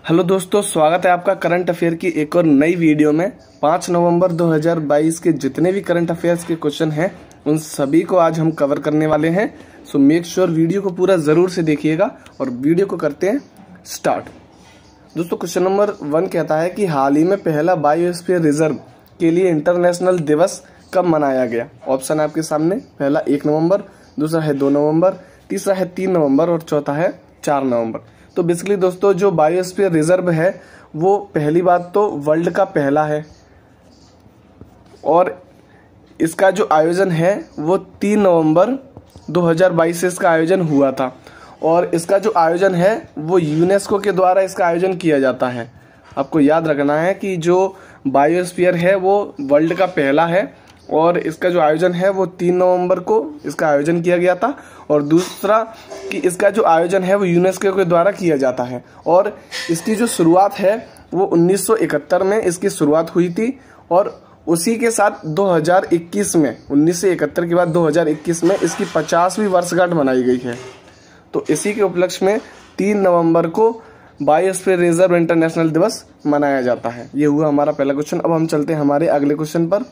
Hello दोस्तों, स्वागत है आपका करंट अफेयर की एक और नई वीडियो में। 5 नवंबर 2022 के जितने भी करंट अफेयर्स के क्वेश्चन हैं उन सभी को आज हम कवर करने वाले हैं। सो मेक श्योर वीडियो को पूरा जरूर से देखिएगा और वीडियो को करते हैं स्टार्ट। दोस्तों, क्वेश्चन नंबर 1 कहता है कि हाल ही में पहला बायोस्फीयर रिजर्व के लिए इंटरनेशनल दिवस कब मनाया गया। ऑप्शन है आपके सामने। पहला 1 नवंबर, दूसरा है 2 नवंबर, तीसरा है 3 नवंबर और चौथा है 4 नवंबर। तो बेसिकली दोस्तों, जो बायोस्फीयर रिजर्व है वो पहली बात तो वर्ल्ड का पहला है और इसका जो आयोजन है वो 3 नवंबर 2022 से इसका आयोजन हुआ था और इसका जो आयोजन है वो यूनेस्को के द्वारा इसका आयोजन किया जाता है। आपको याद रखना है कि जो बायोस्फीयर है वो वर्ल्ड का पहला है और इसका जो आयोजन है वो 3 नवंबर को इसका आयोजन किया गया था और दूसरा कि इसका जो आयोजन है वो यूनेस्को के द्वारा किया जाता है और इसकी जो शुरुआत है वो 1971 में इसकी शुरुआत हुई थी और उसी के साथ 2021 में 1971 के बाद 2021 में इसकी 50वीं वर्षगांठ मनाई गई है। तो इसी के उपलक्ष्य में 3 नवंबर को बायोस्फीयर रिजर्व इंटरनेशनल दिवस मनाया जाता है। ये हुआ हमारा पहला क्वेश्चन। अब हम चलते हैं हमारे अगले क्वेश्चन पर।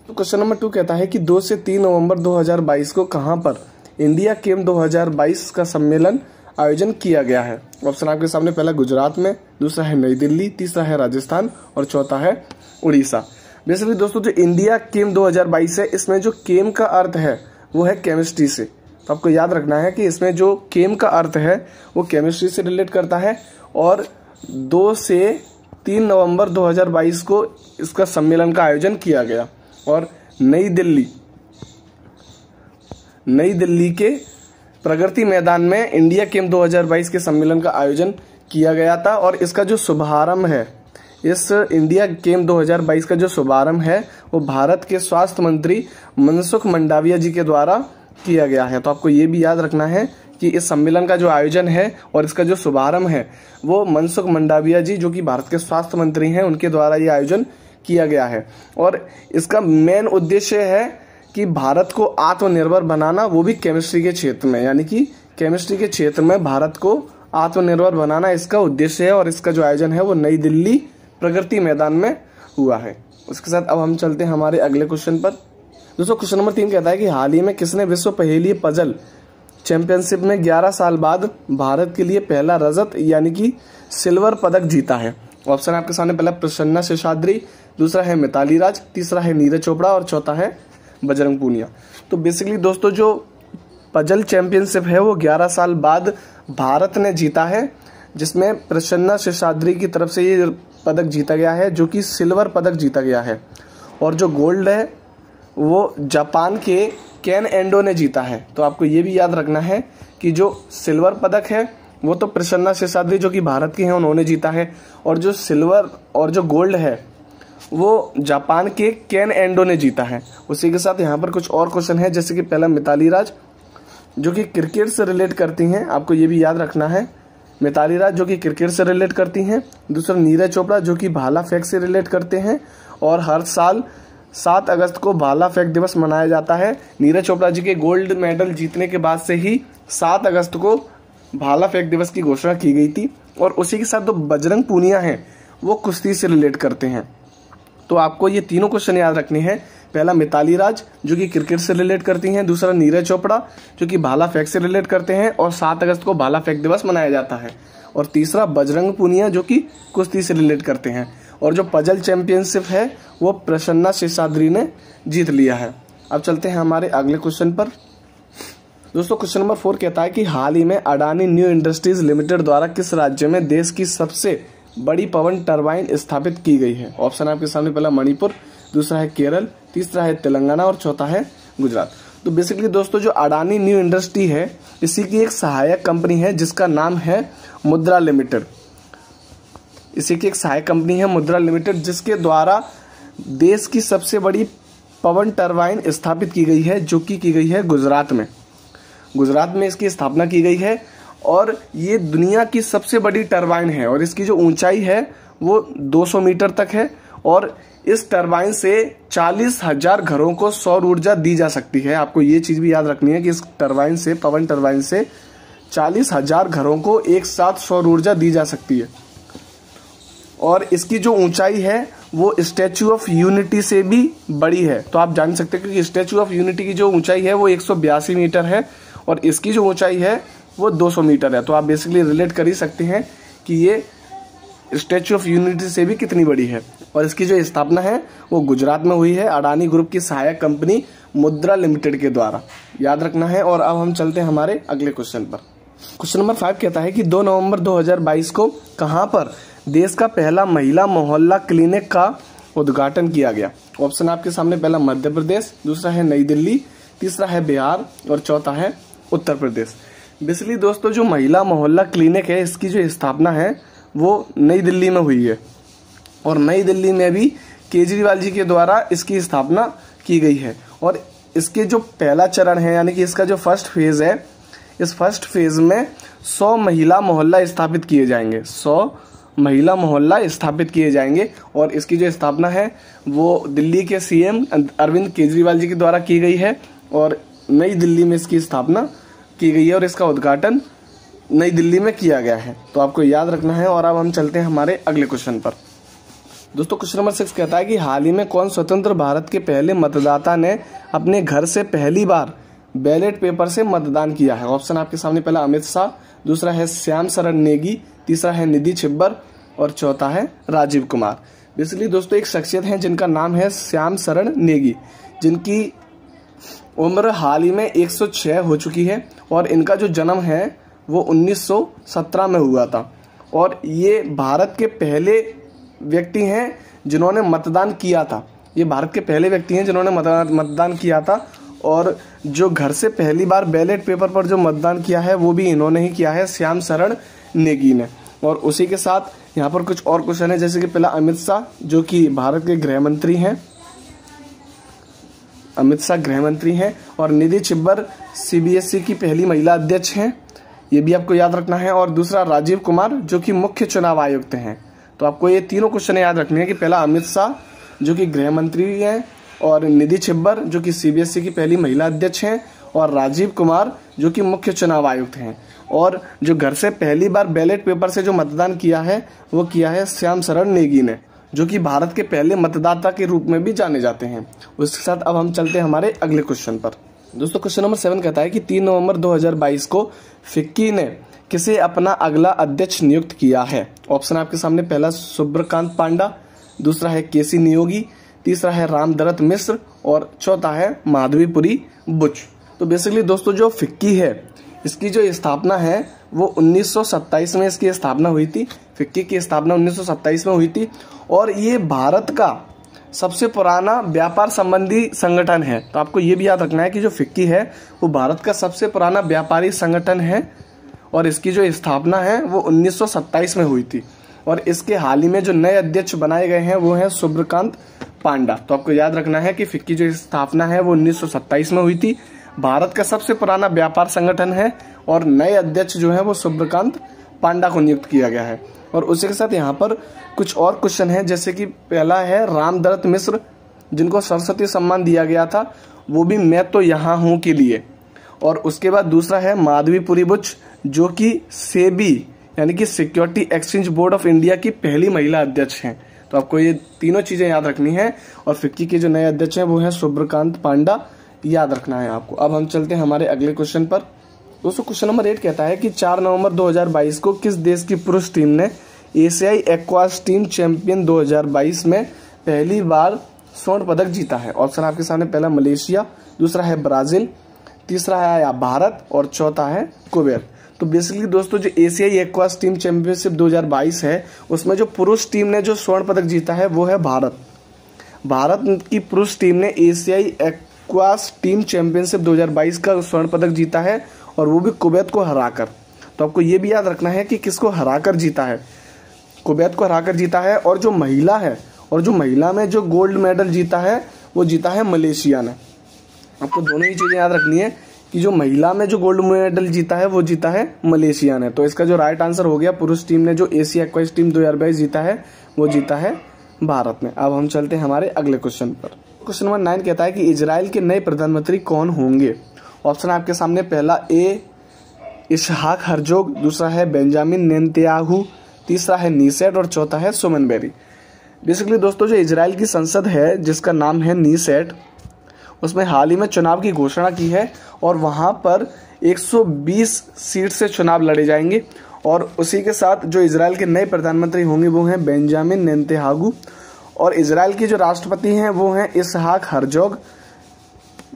तो क्वेश्चन नंबर 2 कहता है कि 2 से 3 नवंबर 2022 को कहां पर इंडिया केम 2022 का सम्मेलन आयोजन किया गया है। ऑप्शन आपके सामने। पहला गुजरात में, दूसरा है नई दिल्ली, तीसरा है राजस्थान और चौथा है उड़ीसा। बेसिकली दोस्तों, जो इंडिया केम 2022 है इसमें जो केम का अर्थ है वो है केमिस्ट्री से। तो आपको याद रखना है कि इसमें जो केम का अर्थ है वो केमिस्ट्री से रिलेट करता है और 2 से 3 नवंबर 2022 को इसका सम्मेलन का आयोजन किया गया और नई दिल्ली के प्रगति मैदान में इंडिया केम 2022 के सम्मेलन का आयोजन किया गया था और इसका जो शुभारंभ है, इस इंडिया केम 2022 का जो शुभारंभ है वो भारत के स्वास्थ्य मंत्री मनसुख मंडाविया जी के द्वारा किया गया है। तो आपको ये भी याद रखना है कि इस सम्मेलन का जो आयोजन है और इसका जो शुभारंभ है वो मनसुख मंडाविया जी, जो कि भारत के स्वास्थ्य मंत्री हैं, उनके द्वारा ये आयोजन किया गया है और इसका मेन उद्देश्य है कि भारत को आत्मनिर्भर बनाना, वो भी केमिस्ट्री के क्षेत्र में, यानी कि केमिस्ट्री के क्षेत्र में भारत को आत्मनिर्भर बनाना इसका उद्देश्य है और इसका जो आयोजन है वो नई दिल्ली प्रगति मैदान में हुआ है। उसके साथ अब हम चलते हैं हमारे अगले क्वेश्चन पर। दोस्तों, क्वेश्चन नंबर 3 कहता है कि हाल ही में किसने विश्व पहेली पजल चैंपियनशिप में 11 साल बाद भारत के लिए पहला रजत यानी कि सिल्वर पदक जीता है। ऑप्शन आपके सामने। पहला प्रसन्ना शेषाद्री, दूसरा है मिताली राज, तीसरा है नीरज चोपड़ा और चौथा है बजरंग पूनिया। तो बेसिकली दोस्तों, जो पजल चैंपियनशिप है वो 11 साल बाद भारत ने जीता है, जिसमें प्रसन्ना शेषाद्री की तरफ से ये पदक जीता गया है जो कि सिल्वर पदक जीता गया है और जो गोल्ड है वो जापान के केन एंडो ने जीता है। तो आपको ये भी याद रखना है कि जो सिल्वर पदक है वो तो प्रसन्ना शेषाद्री जो कि भारत की हैं उन्होंने जीता है और जो सिल्वर और जो गोल्ड है वो जापान के केन एंडो ने जीता है। उसी के साथ यहाँ पर कुछ और क्वेश्चन है, जैसे कि पहला मिताली राज जो कि क्रिकेट से रिलेट करती हैं, आपको ये भी याद रखना है। मिताली राज जो कि क्रिकेट से रिलेट करती हैं। दूसरा नीरज चोपड़ा जो कि भाला फेंक से रिलेट करते हैं और हर साल 7 अगस्त को भाला फेंक दिवस मनाया जाता है। नीरज चोपड़ा जी के गोल्ड मेडल जीतने के बाद से ही 7 अगस्त को भाला फेंक दिवस की घोषणा की गई थी और उसी के साथ जो बजरंग पूनिया हैं वो कुश्ती से रिलेट करते हैं। तो आपको ये तीनों क्वेश्चन याद रखने हैं। पहला मिताली राज जो कि क्रिकेट से रिलेट करती हैं, दूसरा नीरज चोपड़ा जो कि भाला फेंक से रिलेट करते हैं और 7 अगस्त को भाला फेंक दिवस मनाया जाता है और तीसरा बजरंग पूनिया जो कि कुश्ती से रिलेट करते हैं और जो पजल चैंपियनशिप है वो प्रसन्ना शेषाद्री ने जीत लिया है। अब चलते हैं हमारे अगले क्वेश्चन पर। दोस्तों, क्वेश्चन नंबर 4 कहता है कि हाल ही में अडानी न्यू इंडस्ट्रीज लिमिटेड द्वारा किस राज्य में देश की सबसे बड़ी पवन टरबाइन स्थापित की गई है। ऑप्शन आपके सामने। पहला मणिपुर, दूसरा है केरल, तीसरा है तेलंगाना और चौथा है गुजरात। तो बेसिकली दोस्तों, जो अडानी न्यू इंडस्ट्री है इसी की एक सहायक कंपनी है जिसका नाम है मुद्रा लिमिटेड। इसी की एक सहायक कंपनी है मुद्रा लिमिटेड जिसके द्वारा देश की सबसे बड़ी पवन टरबाइन स्थापित की गई है जो कि की गई है गुजरात में। गुजरात में इसकी स्थापना की गई है और ये दुनिया की सबसे बड़ी टरबाइन है और इसकी जो ऊंचाई है वो 200 मीटर तक है और इस टरबाइन से 40,000 घरों को सौर ऊर्जा दी जा सकती है। आपको ये चीज भी याद रखनी है कि इस टरबाइन से, पवन टरबाइन से 40,000 घरों को एक साथ सौर ऊर्जा दी जा सकती है। और इसकी जो ऊंचाई है वो स्टैच्यू ऑफ यूनिटी से भी बड़ी है। तो आप जान सकते हैं कि स्टैच्यू ऑफ यूनिटी की जो ऊंचाई है वो 182 मीटर है और इसकी जो ऊंचाई है वो 200 मीटर है। तो आप बेसिकली रिलेट कर ही सकते हैं कि ये स्टैच्यू ऑफ यूनिटी से भी कितनी बड़ी है। और इसकी जो स्थापना है वो गुजरात में हुई है अडानी ग्रुप की सहायक कंपनी मुद्रा लिमिटेड के द्वारा, याद रखना है। और अब हम चलते हैं हमारे अगले क्वेश्चन पर। क्वेश्चन नंबर 5 कहता है कि 2 नवंबर 2022 को कहां पर देश का पहला महिला मोहल्ला क्लिनिक का उद्घाटन किया गया। ऑप्शन आपके सामने, पहला मध्य प्रदेश, दूसरा है नई दिल्ली, तीसरा है बिहार और चौथा है उत्तर प्रदेश। बेसिकली दोस्तों जो महिला मोहल्ला क्लिनिक है इसकी जो स्थापना है वो नई दिल्ली में हुई है और नई दिल्ली में भी केजरीवाल जी के द्वारा इसकी स्थापना की गई है। और इसके जो पहला चरण है यानी कि इसका जो फर्स्ट फेज है, इस फर्स्ट फेज में 100 महिला मोहल्ला स्थापित किए जाएंगे, 100 महिला मोहल्ला स्थापित किए जाएंगे। और इसकी जो स्थापना है वो दिल्ली के सीएम अरविंद केजरीवाल जी के द्वारा की गई है और नई दिल्ली में इसकी स्थापना की गई है और इसका उद्घाटन नई दिल्ली में किया गया है। तो आपको याद रखना है। और अब हम चलते हैं हमारे अगले क्वेश्चन पर। दोस्तों क्वेश्चन नंबर 6 कहता है कि हाल ही में कौन स्वतंत्र भारत के पहले मतदाता ने अपने घर से पहली बार बैलेट पेपर से मतदान किया है। ऑप्शन आपके सामने, पहला अमित शाह, दूसरा है श्याम शरण नेगी, तीसरा है निधि छिब्बर और चौथा है राजीव कुमार। बेसिकली दोस्तों एक शख्सियत है जिनका नाम है श्याम शरण नेगी, जिनकी उम्र हाल ही में 106 हो चुकी है और इनका जो जन्म है वो 1917 में हुआ था। और ये भारत के पहले व्यक्ति हैं जिन्होंने मतदान किया था। ये भारत के पहले व्यक्ति हैं जिन्होंने मतदान किया था और जो घर से पहली बार बैलेट पेपर पर जो मतदान किया है वो भी इन्होंने ही किया है, श्याम शरण नेगी ने। और उसी के साथ यहाँ पर कुछ और क्वेश्चन है, जैसे कि पहला अमित शाह जो कि भारत के गृह मंत्री हैं, अमित शाह गृह मंत्री हैं। और निधि छिब्बर CBSE की पहली महिला अध्यक्ष हैं, ये भी आपको याद रखना है। और दूसरा राजीव कुमार जो कि मुख्य चुनाव आयुक्त हैं। तो आपको ये तीनों क्वेश्चन याद रखने हैं कि पहला अमित शाह जो कि गृह मंत्री हैं और निधि छिब्बर जो कि CBSE की पहली महिला अध्यक्ष हैं और राजीव कुमार जो कि मुख्य चुनाव आयुक्त हैं। और जो घर से पहली बार बैलेट पेपर से जो मतदान किया है वो किया है श्याम शरण नेगी ने, जो कि भारत के पहले मतदाता के रूप में भी जाने जाते हैं। उसके साथ अब हम चलते हैं हमारे अगले क्वेश्चन पर। दोस्तों क्वेश्चन नंबर 7 कहता है कि 3 नवंबर 2022 को फिक्की ने किसे अपना अगला अध्यक्ष नियुक्त किया है। ऑप्शन आपके सामने, पहला सूर्यकांत पांडा, दूसरा है केसी नियोगी, तीसरा है रामदरत मिश्र और चौथा है माधवीपुरी बुच। तो बेसिकली दोस्तों जो फिक्की है इसकी जो स्थापना है वो 1927 में इसकी स्थापना हुई थी। फिक्की की स्थापना 1927 में हुई थी और ये भारत का सबसे पुराना व्यापार संबंधी संगठन है। तो आपको ये भी याद रखना है कि जो फिक्की है वो भारत का सबसे पुराना व्यापारी संगठन है और इसकी जो स्थापना है वो 1927 में हुई थी। और इसके हाल ही में जो नए अध्यक्ष बनाए गए हैं वो हैं सूर्यकांत पांडा। तो आपको याद रखना है कि फिक्की जो स्थापना है वो 1927 में हुई थी, भारत का सबसे पुराना व्यापार संगठन है और नए अध्यक्ष जो है वो सूर्यकांत पांडा को नियुक्त किया गया है। और उसी के साथ यहाँ पर कुछ और क्वेश्चन है, जैसे कि पहला है रामदरत मिश्र जिनको सरस्वती सम्मान दिया गया था, वो भी मैं तो यहाँ हूँ के लिए। और उसके बाद दूसरा है माधवीपुरी बुच जो कि सेबी यानी कि security exchange board of India की पहली महिला अध्यक्ष हैं। तो आपको ये तीनों चीजें याद रखनी है। और फिक्की के जो नए अध्यक्ष हैं वो है सूर्यकांत पांडा, याद रखना है आपको। अब हम चलते हैं हमारे अगले क्वेश्चन पर। दोस्तों क्वेश्चन नंबर 8 कहता है कि 4 नवंबर 2022 को किस देश की पुरुष टीम ने एशियाई एक्वास टीम चैंपियन 2022 में पहली बार स्वर्ण पदक जीता है। ऑप्शन आपके सामने, पहला मलेशिया, दूसरा है ब्राजील, तीसरा है भारत और चौथा है कुवैत। तो बेसिकली दोस्तों जो एशियाई एक्वास टीम चैंपियनशिप 2022 है उसमें जो पुरुष टीम ने जो स्वर्ण पदक जीता है वो है भारत। भारत की पुरुष टीम ने एशियाई एक्वास टीम चैंपियनशिप 2022 का स्वर्ण पदक जीता है और वो भी कुवैत को हराकर। तो आपको ये भी याद रखना है कि किसको हराकर जीता है, कुवैत को हराकर जीता है। और जो महिला है और जो महिला में जो गोल्ड मेडल जीता है वो जीता है मलेशिया ने। आपको दोनों ही चीजें याद रखनी है कि जो महिला में जो गोल्ड मेडल जीता है वो जीता है मलेशिया ने। तो इसका जो राइट आंसर हो गया, पुरुष टीम ने जो एशिया एक्वास टीम 2022 जीता है वो जीता है भारत में। अब हम चलते हैं हमारे अगले क्वेश्चन पर। क्वेश्चन नंबर 9 कहता है कि इजराइल के नए प्रधानमंत्री कौन होंगे। ऑप्शन आपके सामने, पहला ए इसहाक हर्जोग, दूसरा है बेंजामिन नेतन्याहू, तीसरा है नीसेट और चौथा है सुमन बेरी। बेसिकली दोस्तों जो इजराइल की संसद है जिसका नाम है नीसेट, उसमें हाल ही में चुनाव की घोषणा की है और वहाँ पर 120 सीट से चुनाव लड़े जाएंगे और उसी के साथ जो इजराइल के नए प्रधानमंत्री होंगे वो हैं बेंजामिन नेतन्याहू और इजराइल की जो राष्ट्रपति हैं वो हैं इसहाक हर्जोग,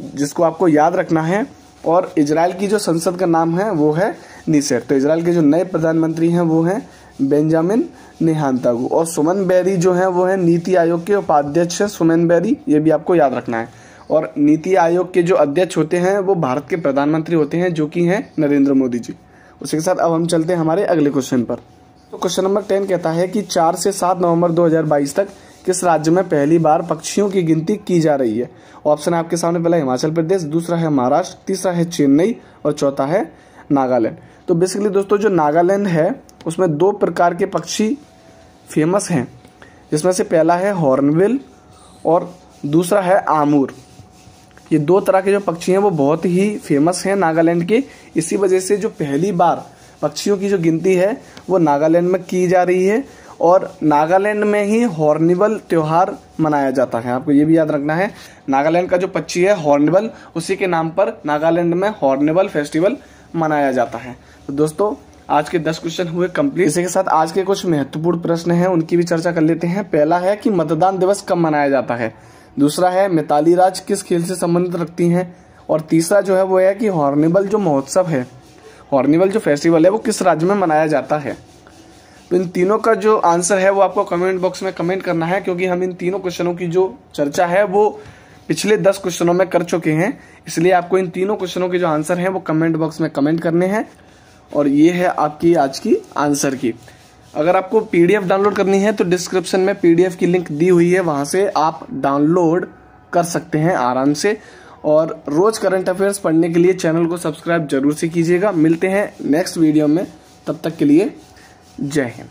जिसको आपको याद रखना है। और इजराइल की जो संसद का नाम है वो है नीसेट। तो इजराइल के जो नए प्रधानमंत्री हैं वो हैं बेंजामिन नेतन्याहू और सुमन बेरी जो हैं वो हैं नीति आयोग के उपाध्यक्ष सुमन बेरी, ये भी आपको याद रखना है। और नीति आयोग के जो अध्यक्ष होते हैं वो भारत के प्रधानमंत्री होते हैं जो कि हैं नरेंद्र मोदी जी। उसी के साथ अब हम चलते हैं हमारे अगले क्वेश्चन पर। तो क्वेश्चन नंबर 10 कहता है कि 4 से 7 नवंबर 2022 तक किस राज्य में पहली बार पक्षियों की गिनती की जा रही है। ऑप्शन है आपके सामने, पहला हिमाचल प्रदेश, दूसरा है महाराष्ट्र, तीसरा है चेन्नई और चौथा है नागालैंड। तो बेसिकली दोस्तों जो नागालैंड है उसमें 2 प्रकार के पक्षी फेमस हैं, जिसमें से पहला है हॉर्नबिल और दूसरा है आमूर। ये 2 तरह के जो पक्षी हैं वो बहुत ही फेमस हैं नागालैंड के। इसी वजह से जो पहली बार पक्षियों की जो गिनती है वो नागालैंड में की जा रही है और नागालैंड में ही हॉर्नबिल त्योहार मनाया जाता है। आपको ये भी याद रखना है, नागालैंड का जो पक्षी है हॉर्नबिल, उसी के नाम पर नागालैंड में हॉर्नबिल फेस्टिवल मनाया जाता है। तो दोस्तों आज के 10 क्वेश्चन हुए कंप्लीट। इसी के साथ आज के कुछ महत्वपूर्ण प्रश्न हैं उनकी भी चर्चा कर लेते हैं। पहला है कि मतदान दिवस कब मनाया जाता है, दूसरा है मिताली राज किस खेल से संबंधित रखती हैं और तीसरा जो है वो है कि हॉर्नबिल जो महोत्सव है, हॉर्नबिल जो फेस्टिवल है वो किस राज्य में मनाया जाता है। तो इन तीनों का जो आंसर है वो आपको कमेंट बॉक्स में कमेंट करना है, क्योंकि हम इन तीनों क्वेश्चनों की जो चर्चा है वो पिछले 10 क्वेश्चनों में कर चुके हैं, इसलिए आपको इन तीनों क्वेश्चनों के जो आंसर हैं वो कमेंट बॉक्स में कमेंट करने हैं। और ये है आपकी आज की आंसर की। अगर आपको पीडीएफ डाउनलोड करनी है तो डिस्क्रिप्शन में पीडीएफ की लिंक दी हुई है, वहां से आप डाउनलोड कर सकते हैं आराम से। और रोज करंट अफेयर्स पढ़ने के लिए चैनल को सब्सक्राइब जरूर से कीजिएगा। मिलते हैं नेक्स्ट वीडियो में, तब तक के लिए जय हिंद।